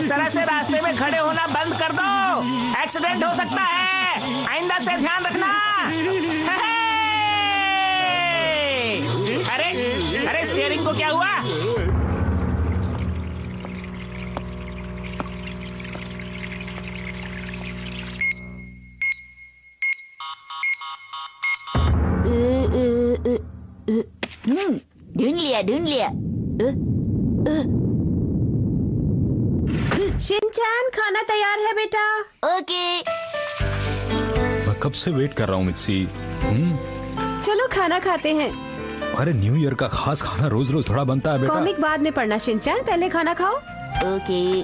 तरह से रास्ते में खड़े होना बंद कर दो, एक्सीडेंट हो सकता है, आइंदा से ध्यान रखना। अरे अरे स्टीयरिंग को क्या हुआ? ढूंढ लिया। शिनचैन, खाना तैयार है बेटा। ओके। मैं कब से वेट कर रहा हूँ मिक्सी। चलो खाना खाते हैं। अरे न्यू ईयर का खास खाना रोज रोज थोड़ा बनता है बेटा। कॉमिक बाद में पढ़ना शिनचैन, पहले खाना खाओ। ओके,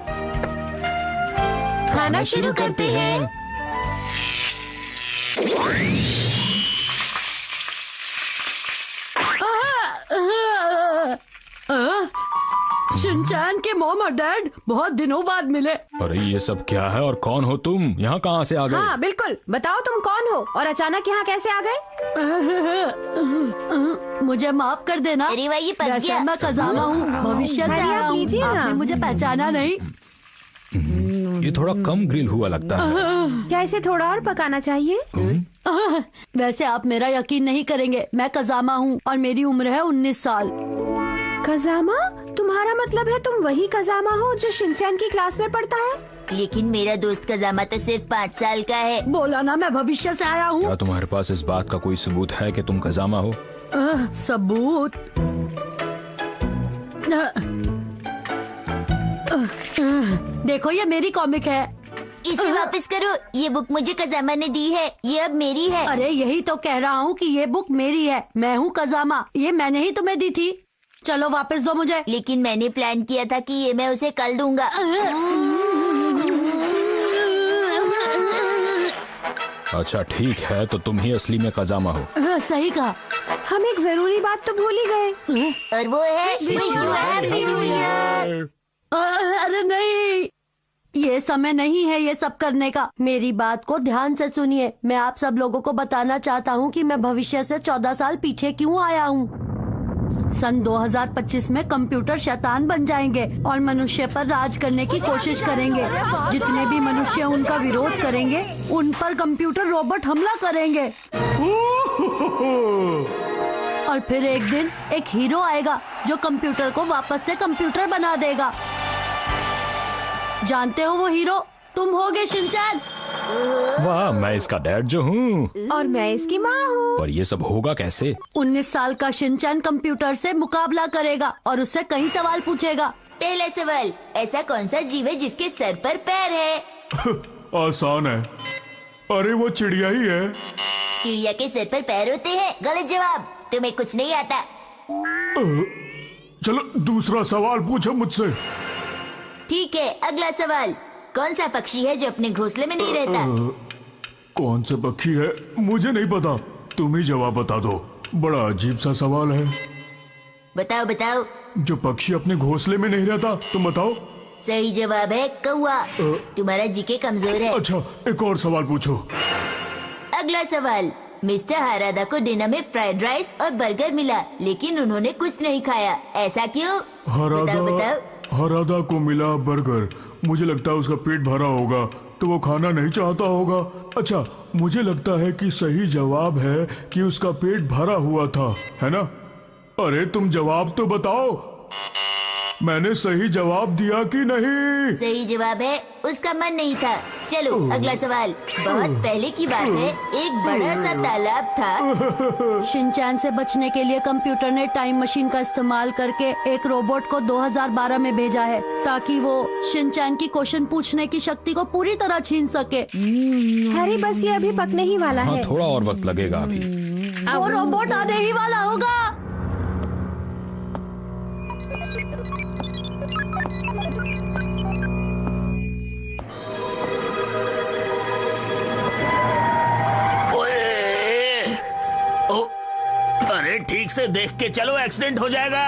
खाना शुरू करते हैं। शिनचैन के मॉम और डैड बहुत दिनों बाद मिले। अरे ये सब क्या है और कौन हो तुम? यहाँ कहाँ से आ गए? हाँ बिल्कुल, बताओ तुम कौन हो और अचानक यहाँ कैसे आ गए? मुझे माफ कर देना। अरे भाई, ये पक वैसे गया। मैं कजामा हूँ, भविष्य से अरे आया आप हूँ। लीजिए ना। आपने मुझे पहचाना नहीं। ये थोड़ा कम ग्रिल हुआ लगता है। क्या इसे थोड़ा और पकाना चाहिए? वैसे आप मेरा यकीन नहीं करेंगे, मैं कजामा हूँ और मेरी उम्र है 19 साल। कजामा? तुम्हारा मतलब है तुम वही कजामा हो जो शिनचैन की क्लास में पढ़ता है? लेकिन मेरा दोस्त कजामा तो सिर्फ 5 साल का है। बोला ना मैं भविष्य से आया हूँ। क्या तुम्हारे पास इस बात का कोई सबूत है कि तुम कजामा हो? सबूत? देखो ये मेरी कॉमिक है। इसे वापस करो, ये बुक मुझे कजामा ने दी है, ये अब मेरी है। अरे यही तो कह रहा हूँ कि ये बुक मेरी है, मैं हूँ कजामा, ये मैंने ही तुम्हें दी थी। चलो वापस दो मुझे। लेकिन मैंने प्लान किया था कि ये मैं उसे कल दूंगा। अच्छा ठीक है, तो तुम ही असली में कजामा हो। सही कहा। हम एक जरूरी बात तो भूल ही गए। और वो है wish you happy new year. अरे नहीं, ये समय नहीं है ये सब करने का। मेरी बात को ध्यान से सुनिए। मैं आप सब लोगों को बताना चाहता हूँ कि मैं भविष्य से 14 साल पीछे क्यों आया हूँ। सन 2025 में कंप्यूटर शैतान बन जाएंगे और मनुष्य पर राज करने की कोशिश करेंगे। जितने भी मनुष्य उनका विरोध करेंगे, उन पर कंप्यूटर रोबोट हमला करेंगे। और फिर एक दिन एक हीरो आएगा जो कंप्यूटर को वापस से कंप्यूटर बना देगा। जानते हो वो हीरो तुम होगे शिनचैन। वाह, मैं इसका डैड जो हूँ। और मैं इसकी माँ हूँ। पर ये सब होगा कैसे? 19 साल का शिनचैन कंप्यूटर से मुकाबला करेगा और उससे कई सवाल पूछेगा। पहला सवाल, ऐसा कौन सा जीव है जिसके सर पर पैर है? आसान है, अरे वो चिड़िया ही है। चिड़िया के सर पर पैर होते हैं? गलत जवाब, तुम्हें कुछ नहीं आता। चलो दूसरा सवाल पूछो मुझसे। ठीक है, अगला सवाल, कौन सा पक्षी है जो अपने घोंसले में नहीं रहता? कौन सा पक्षी है मुझे नहीं पता, तुम ही जवाब बता दो। बड़ा अजीब सा सवाल है। बताओ बताओ। जो पक्षी अपने घोंसले में नहीं रहता, तुम बताओ। सही जवाब है कौवा। तुम्हारा जीके कमजोर है। अच्छा, एक और सवाल पूछो। अगला सवाल, मिस्टर हरादा को डिनर में फ्राइड राइस और बर्गर मिला, लेकिन उन्होंने कुछ नहीं खाया, ऐसा क्यों? बताओ बताओ। हरादा को मिला बर्गर, मुझे लगता है उसका पेट भरा होगा तो वो खाना नहीं चाहता होगा। अच्छा, मुझे लगता है कि सही जवाब है कि उसका पेट भरा हुआ था, है ना? अरे तुम जवाब तो बताओ, मैंने सही जवाब दिया कि नहीं? सही जवाब है उसका मन नहीं था। चलो अगला सवाल, बहुत पहले की बात है, एक बड़ा सा तालाब था। शिनचैन से बचने के लिए कंप्यूटर ने टाइम मशीन का इस्तेमाल करके एक रोबोट को 2012 में भेजा है ताकि वो शिनचैन की क्वेश्चन पूछने की शक्ति को पूरी तरह छीन सके। अरे बस ये अभी पकने ही वाला हाँ, है। थोड़ा और वक्त लगेगा अभी। वो रोबोट आने ही वाला होगा। अरे ठीक से देख के चलो, एक्सीडेंट हो जाएगा।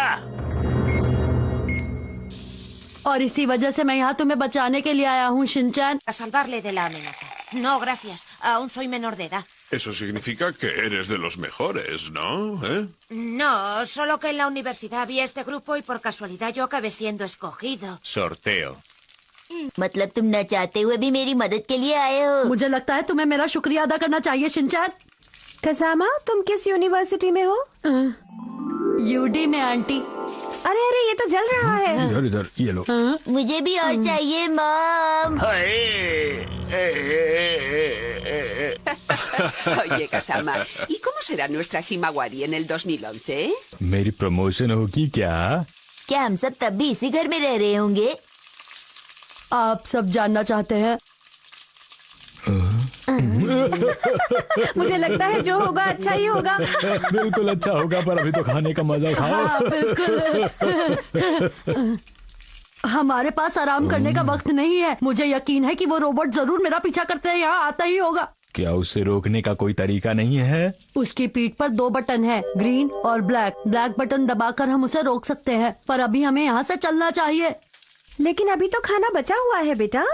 और इसी वजह से मैं यहाँ तुम्हें बचाने के लिए आया हूँ Shinchan. A salvarle de la amenaza. No, gracias. Aún soy menor de edad. Eso significa que eres de los mejores, ¿no? No, solo que en la universidad vi este grupo y por casualidad yo acabé siendo escogido. Sorteo. मतलब तुम न चाहते हुए भी मेरी मदद के लिए आए हो। मुझे लगता है तुम्हें मेरा शुक्रिया अदा करना चाहिए शिनचैन। कजामा, तुम किस यूनिवर्सिटी में हो? यूडी में आंटी। अरे अरे, ये तो जल रहा है। इधर इधर ये लो। मुझे भी और चाहिए mom. Oye, Kasama, ¿y cómo será nuestra Himawari en el 2011? मेरी प्रमोशन होगी क्या? क्या हम सब तब भी इसी घर में रह रहे होंगे? आप सब जानना चाहते हैं? मुझे लगता है जो होगा अच्छा ही होगा। बिल्कुल अच्छा होगा, पर अभी तो खाने का मजा खाओ। हाँ, बिल्कुल। हमारे पास आराम करने का वक्त नहीं है। मुझे यकीन है कि वो रोबोट जरूर मेरा पीछा करते हैं, यहाँ आता ही होगा। क्या उसे रोकने का कोई तरीका नहीं है? उसकी पीठ पर 2 बटन हैं, ग्रीन और ब्लैक। ब्लैक बटन दबाकर हम उसे रोक सकते हैं, पर अभी हमें यहाँ से चलना चाहिए। लेकिन अभी तो खाना बचा हुआ है बेटा।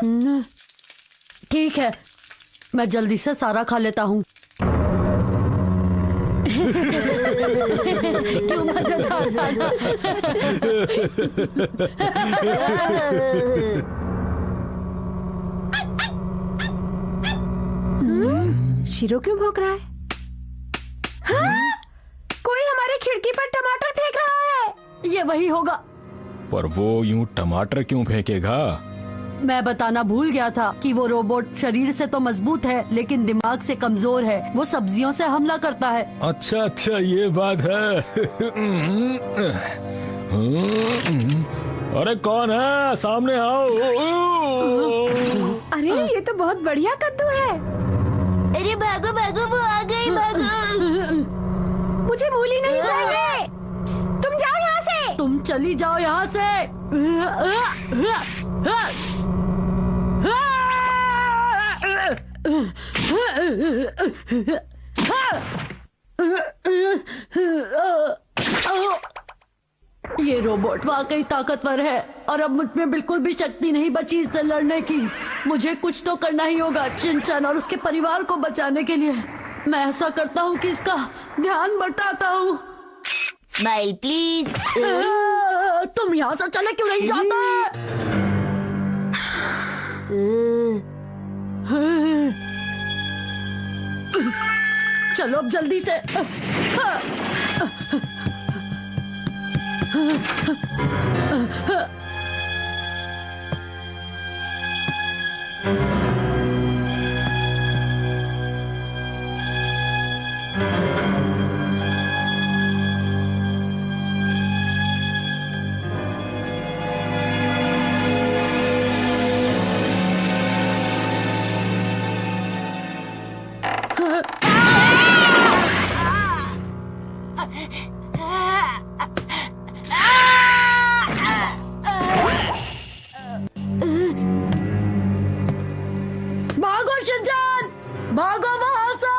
ठीक है, मैं जल्दी से सारा खा लेता हूँ। क्यों मजेदार था ना? शिरो क्यों भौंक रहा है? हाँ? कोई हमारे खिड़की पर टमाटर फेंक रहा है। ये वही होगा। पर वो यूं टमाटर क्यों फेंकेगा? मैं बताना भूल गया था कि वो रोबोट शरीर से तो मजबूत है, लेकिन दिमाग से कमजोर है। वो सब्जियों से हमला करता है। अच्छा अच्छा, ये बात है। अरे कौन है? सामने आओ। अरे ये तो बहुत बढ़िया कद्दू है। अरे भागो भागो, वो आ गई, भागो। मुझे मूली नहीं चाहिए। तुम जाओ यहाँ से। तुम चली जाओ यहाँ से। ये रोबोट वाकई ताकतवर है और अब मुझ में बिल्कुल भी शक्ति नहीं बची इससे लड़ने की। मुझे कुछ तो करना ही होगा शिनचैन और उसके परिवार को बचाने के लिए। मैं ऐसा करता हूँ कि इसका ध्यान बटाता हूँ। Smile please. तुम यहाँ से चले क्यों नहीं जाते? चलो अब जल्दी से। भागो शिनचैन, भागो वहां से।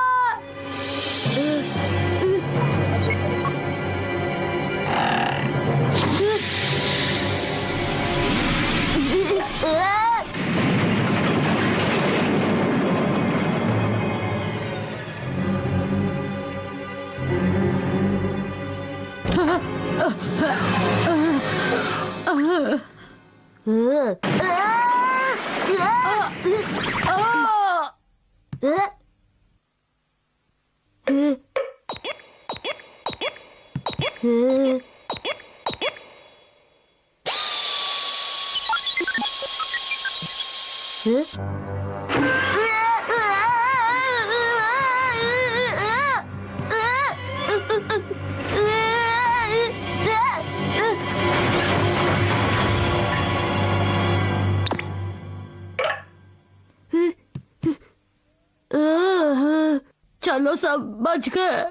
चलो सब बच गए।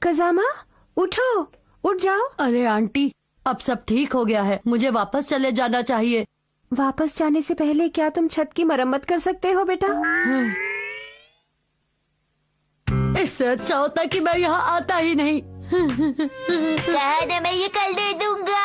कजामा, उठो, उठ जाओ। अरे आंटी, अब सब ठीक हो गया है। मुझे वापस चले जाना चाहिए। वापस जाने से पहले क्या तुम छत की मरम्मत कर सकते हो बेटा? इससे अच्छा होता कि मैं यहाँ आता ही नहीं। कहा था मैं ये कल दे दूंगा।